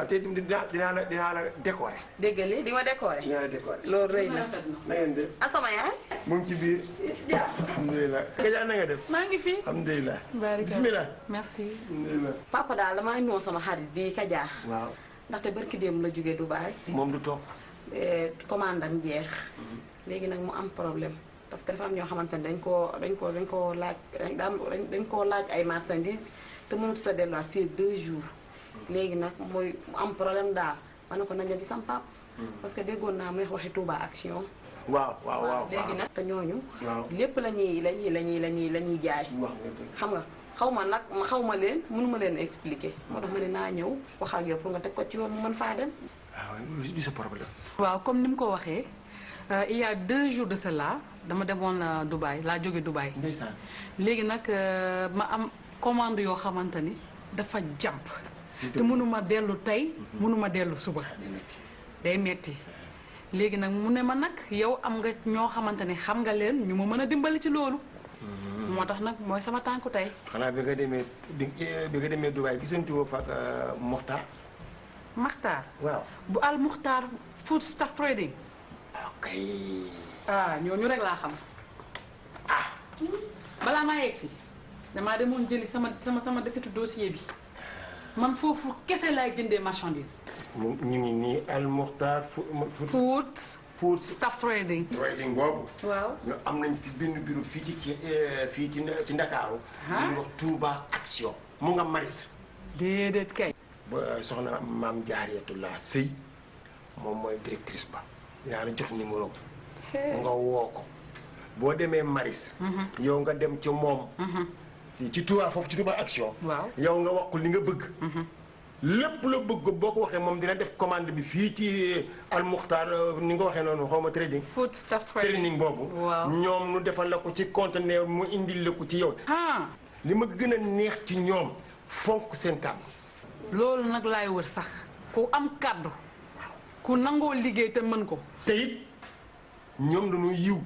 te dinaa la décorer. dégg nga lii di ma décorer. dinaa la décorer. loolu rëy na. na ngeen def. sama yaay. mu ngi ci biir. alhamdulilah. Kaja na nga def. maa ngi fi. alhamdulilah. bismillah. merci. alhamdulilah. papa daal damaa indi woon sama xarit bii Kaja. waaw. ndaxte barki démb la jóge Dubaay. moom du toog. commande am jeex. léegi nag mu am problème parce que dafa am ñoo xamante ne dañ koo laaj dañ koo laaj ay marchandises te mënatut a delluwaat fii 2 jours. léegi nag mooy mu am problème daal ma ne ko nañu bi sam pap parce que déggoon naa muy waxi Touba Action. waaw léegi nag te ñooñu. waaw lépp la ñuy jaay. xam nga xaw ma nag xaw ma leen mënuma leen expliquer moo tax ma ne naa ñëw wax ak yow pour nga teg ko ci yoon mu mën faa dem. waaw du sa problème. waaw comme ni mu ko waxee il y a 2 jours de cela dama demoon Dubaï laa jóge Dubaï. ndeysaan. léegi nag ma am commande yoo xamante ni dafa jàmp. te mënuma dellu tey mënuma dellu suba. day metti léegi nag mu ne ma nag yow am nga ñoo xamante ne xam nga leen ñu ma mën a dimbali ci loolu. moo tax nag mooy sama tànku tey. xanaa bi nga demee Dubaï gisanti woo fa ak Mokhtar. Mokhtar. waaw bu al Mokhtar food staff trading. ok. ñooñu rek laa xam. balaa maa yegg si damaa demoon jëli sama desitu dossier bi man foofu kese laay jëndee marchandise. ñu ngi nii al Mokhtar food staff trading. trading boobu. waaw ñu am nañ fi benn bureau fii ci Ndakaaru. ñu wax Touba Action. mu nga Maris. déedéet kay. ba soxna maam Jaariyatullah Sëy moom mooy directrice ba dinaa la jox numéro nga woo ko boo demee Maris. yow nga dem ca moom. ci Touba foofu ci Touba Action. waaw yow nga wax ko li nga bëgg. lépp la bëgg boo ko waxee moom dina def commande bi fii ci Al Mokhtar ni nga waxee noonu xaw ma trading. food staff training boobu. waaw ñoom nu defal la ko ci conteneur mu indil la ko ci yow. li ma gën a neex ci ñoom fonk seen kàddu. loolu nag laay wër sax ku am kàddu ku nangoo liggéey te mën ko. te it ñoom dañoo yiw.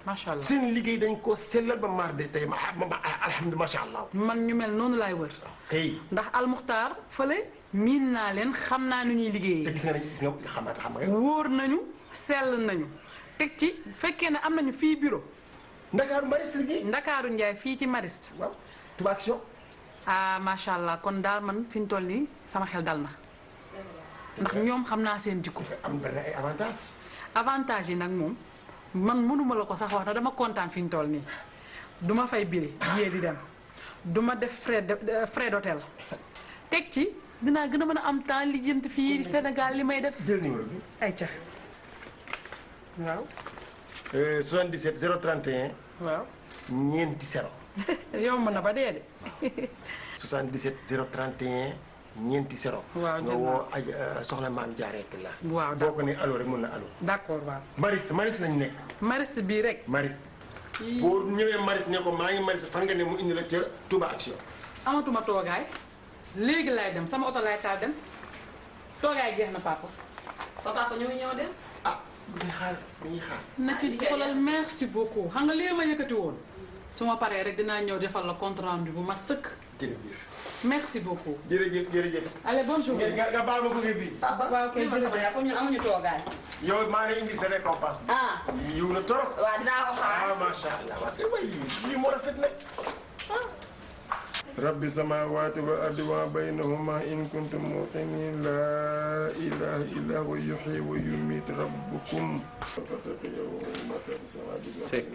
macha allah seen liggéey dañ ko sellal ba maar de tey alhamdulilah macha allah. man ñu mel noonu laay wër. hey ndax Al Mokhtar fële miin naa leen xam naa nu ñuy liggéeyee. te gis nga xam nga. wóor nañu sell nañu teg ci fekkee ne am nañu fii bureau. Ndakaaru Maris liggéey. Ndakaaru Ndiaye fii ci Maris. waaw Touba Action. macha allah kon daal man fi ñu toll nii sama xel dal na ndax ñoom xam naa seen jikko. am bari ay avantages. avantage yi nag moom man mënuma la ko sax wax na dama kontaan fi ñu toll nii du ma fay biri yée di dem du ma def frais d'hôtel teg ci dinaa gën a mën a am temps lijjanti fii Sénégal li may def. jël numéro bi. ayca waaw. 77 031. waaw. ñeenti 0. yomb na ba dee de. 77 031 ñeenti 0. waaw nga woo soxna maam Jaariyatullah. waaw boo ko ne allo rek mën na allo. d'accord waaw. Maris lañu nekk. Maris bii rek. Maris. boo ñëwee Maris ne ko maa ngi Maris fan nga ne mu indi la ca Touba Action. amatuma toogaay léegi laay dem sama oto laay taal dem toogaay jeex na papa. papa ñoo ñëw dem. bu ñuy xaar bu ñuy xaar. na ci xoolal merci beaucoup xam nga lii ma yëkkati woon su ma paree rek dinaa ñëw defal la compte rendu bu ma sëkk. jërëjëf. merci beaucoup. jërëjëf. allez bonne journée. nga baal ma bëgg bi. waaw kay jërëjëf comme ñun amuñu toogaay. yow maa ngi lay indi sa récompense. yiw na trop. waaw dinaa ko xaar. macha allah waaw kay waay lii moo rafet nag. rabbi samawati wal ardi wa baynahuma in kuntum muqinin la ilaha illa huwa yuhyi wa yumiit rabbukum. Seck.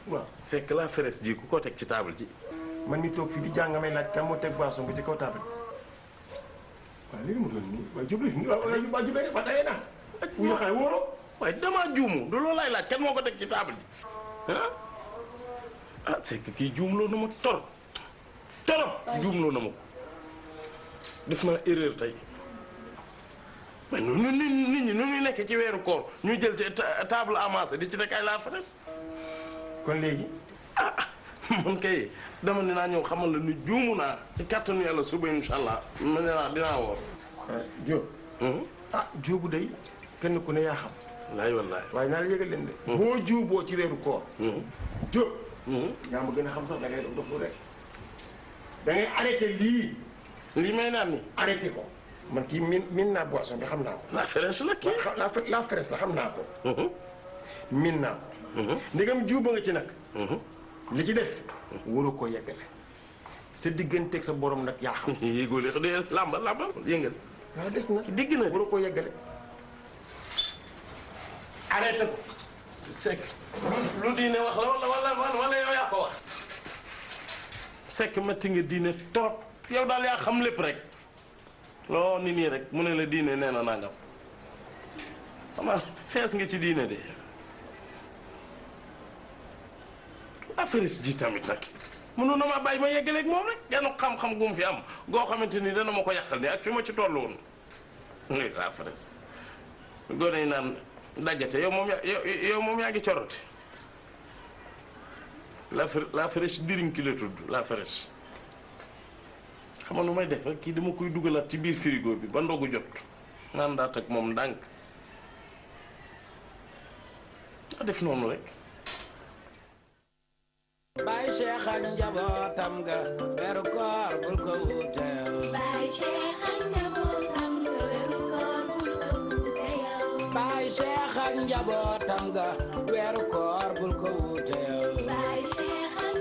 waaw Seck la feres ji ku ko teg ci table ji. man mi toog fii di jàng may laaj kan moo teg boisson bi ci kaw table waaw léegi mu doon nii waaye jublu fi waaw jublu fa dangay naan. wuyu xale wóoroo. waaye damaa juumu du loolu laay laaj kan moo ko teg ci table ji ah Seck kii juumloo na ma torop juumloo na ma ko def naa erreur tey mais nit ñi nu ñuy nekk ci weeru koor ñu jël ci table amassé di ci teg ay la feres. kon léegi. man kay dama ne naa ñëw xamal la ni juumu naa ci kàttanu yàlla suba incha allah ma ne naa dinaa woor. Diop. Diop day kenn ku ne yaa xam. wallaay. waaye naa la yëgal leen de. boo juuboo ci weeru koor. Diop. yaa ma gën a xam sax da ngay dof lu rek. da ngay arrêté lii. lii may naan ni arrêté ko. man kii min naa boisson bi xam naa ko. la fraîche la kii. la fraîche la xam naa ko. min naa ko. ndegam juuba nga ci nag. li ci des. waru ko yeggale. sa digganteeg sa borom nag yaa xam. yéegoo de làmbal yëngal. waaw des na digg na waru ko yeggale. arrêté ko. Seck lu diine wax la wala yow yaa ko wax. Seck metti nga diine trop yow daal yaa xam lépp rek. loo ni nii rek mu ne la diine nee na nangam. xanaa fees nga ci diine de. affaire ji tamit nag. mënu na ma bàyyi ma yeggaleeg moom rek genn xam-xam gu mu fi am goo xamante ni dana ma ko yàqal ni ak fi ma ci toll woon. oui affaire gone yi naan dajate yow moom yaa ngi corote. la fraîche diriñ ki la tudd la fraîche. xam nga nu may def kii dama koy dugalaat ci biir frigo bi ba ndogu jot. naan daat ak moom ndànk. a def noonu rek. Baay Cheikh ak njabootam ga weeru koor bul ko wuute yow. Baay Cheikh ak njabootam ga weeru koor bul ko wuute yow. Baay Cheikh ak njabootam ga weeru koor bul ko wuute yow. Baay Cheikh ak